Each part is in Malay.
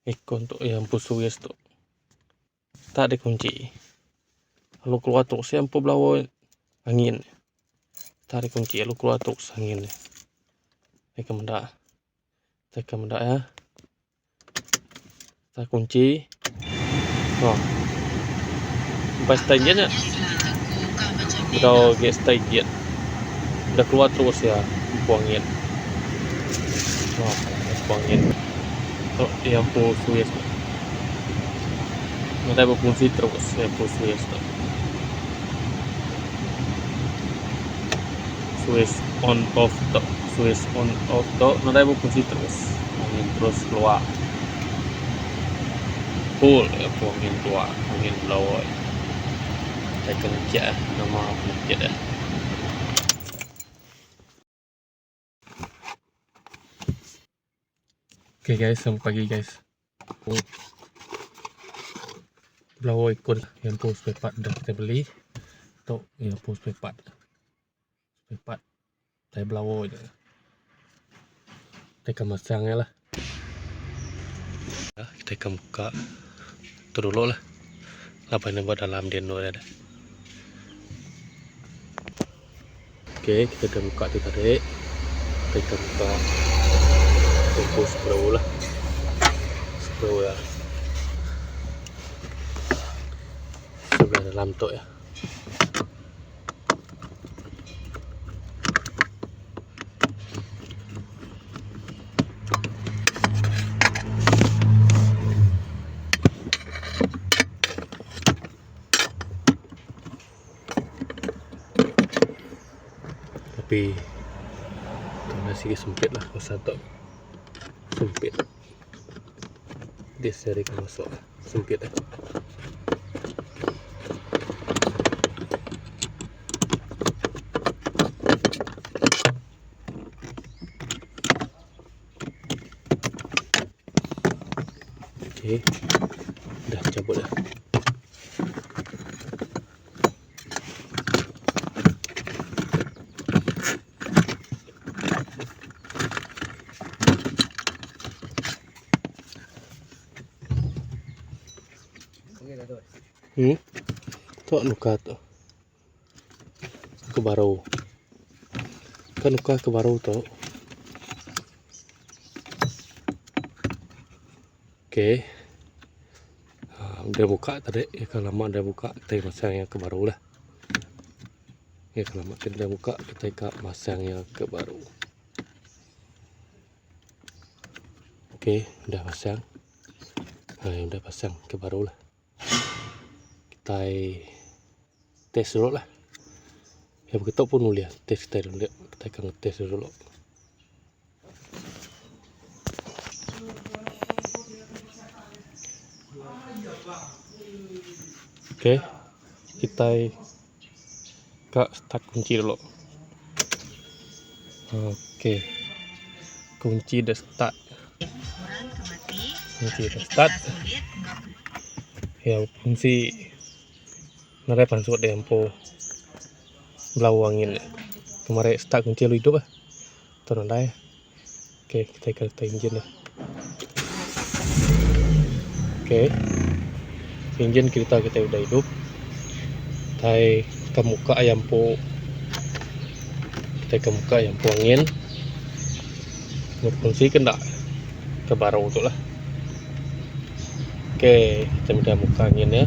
ikon tuh yang Switch tuh tak ada kunci. Lalu keluar terus yang belawai angin. Tarik kunci lalu keluar terus angin. Tekan benda ya. Tarik kunci. Oh. Pas tagiannya udah gas tagian. Udah keluar terus ya angin. Oh, angin. Oh, yang Switch. Nggak berfungsi terus yang Switch tuh. Switch on off tuh, switch on off tuh nggak berfungsi terus. Angin terus keluar. Full ya, angin keluar, angin blower. Saya kerja nama kerja dah. Oke guys, selamat pagi guys. Blower ikon yang spare part dah kita beli. Tuh yang spare part. Saya blower je. Kita masangnya lah. Kita akan buka itu dulu lah. Apa yang buat dalam dia dulu ada. Oke, kita akan buka itu tadi. Kita akan buka screw lah. Screw ya. Sebelah dalam tu ya. Tapi masih sempit lah, masa tak sempit. Dia seri kan masuk sempit lah. Oke, dah cabut dah. Tok nuka tu ke baru kan nuka ke baru tu. Oke, udah buka tadi ya, kalau lama udah buka kita masangnya ke baru lah ya. Kalau lama kita udah buka kita masangnya ke baru. Oke, udah pasang. Udah pasang ke baru lah. Kita tes dulu lah. Ya begitu pun mulia tes kita dulu. Kita akan tes dulu. Oke, kita start kunci dulu. Oke, kunci udah start. Ya fungsi nare pansut dempo belau angin kemarin start kunci lu hidup turun dah. Oke, kita ke engine lah. Oke, engine kita udah hidup. Kita buka ayam po, kita buka ayam po angin berfungsi kena ke baru tu lah. Oke, kita udah buka angin ya.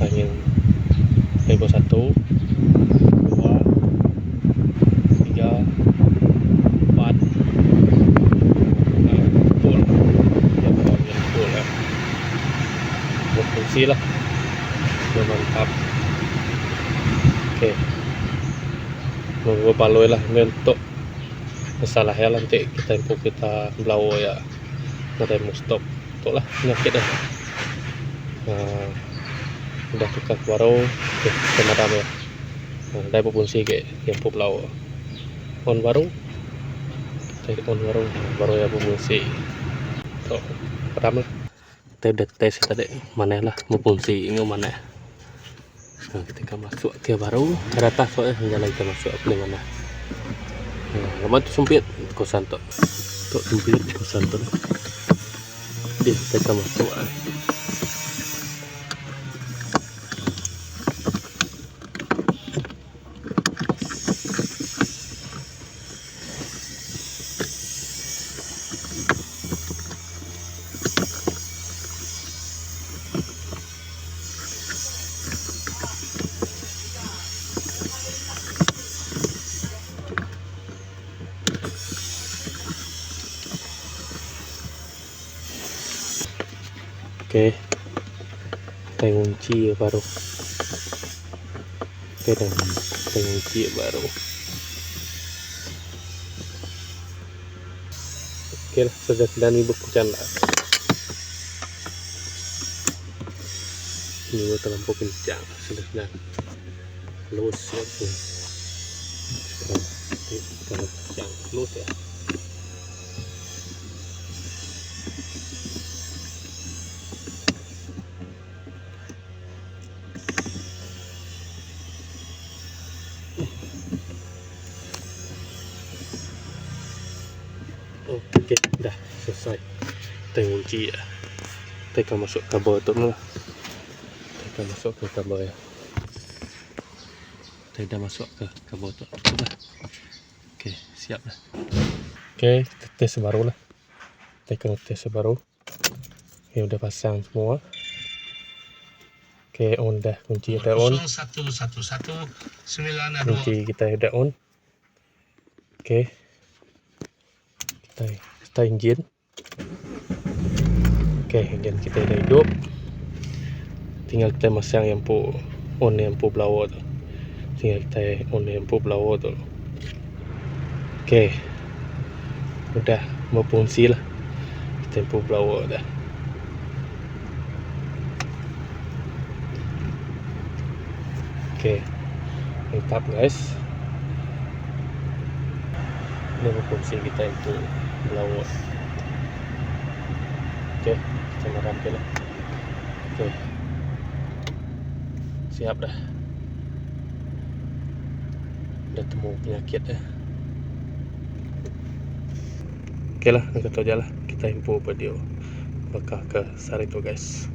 Angin level 1, 2, 3, 4, 5, full. Ya, angin full ya. Berfungsi lah. Mantap. Oke. Nunggu baloi lah untuk masalahnya nanti kita belau ya. Nanti mau stop. Itulah penyakit dah. Udah tukar baru ke madam ya. Dah berfungsi ke yang belau. On baru. Kita on baru ya berfungsi. Tuh, padam lah. Kita udah tes tadi mana lah berfungsi ini mana. Ketika masuk ke baru ke atas soalnya nyala kita masuk ke mana. Lama tu sempit kosan tu. Sempit kosan tu. Oke, kita masukkan. Oke, kita kunci baru. Oke, dan kita kunci baru. Oke lah, sudah 9.000 lah. Ini terlampau kencang, sudah lus ya. Terlalu kencang, lus ya. Oke, dah selesai. Kita kunci ya. Kita masuk kabel tu lah. Kita masuk ke kabel ya. Kita dah masuk ke kabel tu. Oke, siap dah. Oke, kita tes baru lah. Kita tes baru. Ini udah pasang semua. Oke, on dah. Kunci kita on. Kunci kita udah on. Oke. Kita engine. Oke, engine kita udah hidup. Tinggal kita masang lampu on, lampu blower tu. Tinggal kita on lampu blower tu. Oke, udah berfungsi lah lampu blower dah. Oke, mantap guys. Ini berfungsi kita lampu blower. Oke, kita merampi lah. Oke, siap dah. Udah temu penyakit ya. Oke lah, angkat aja lah. Kita info video bakal ke Sarito guys.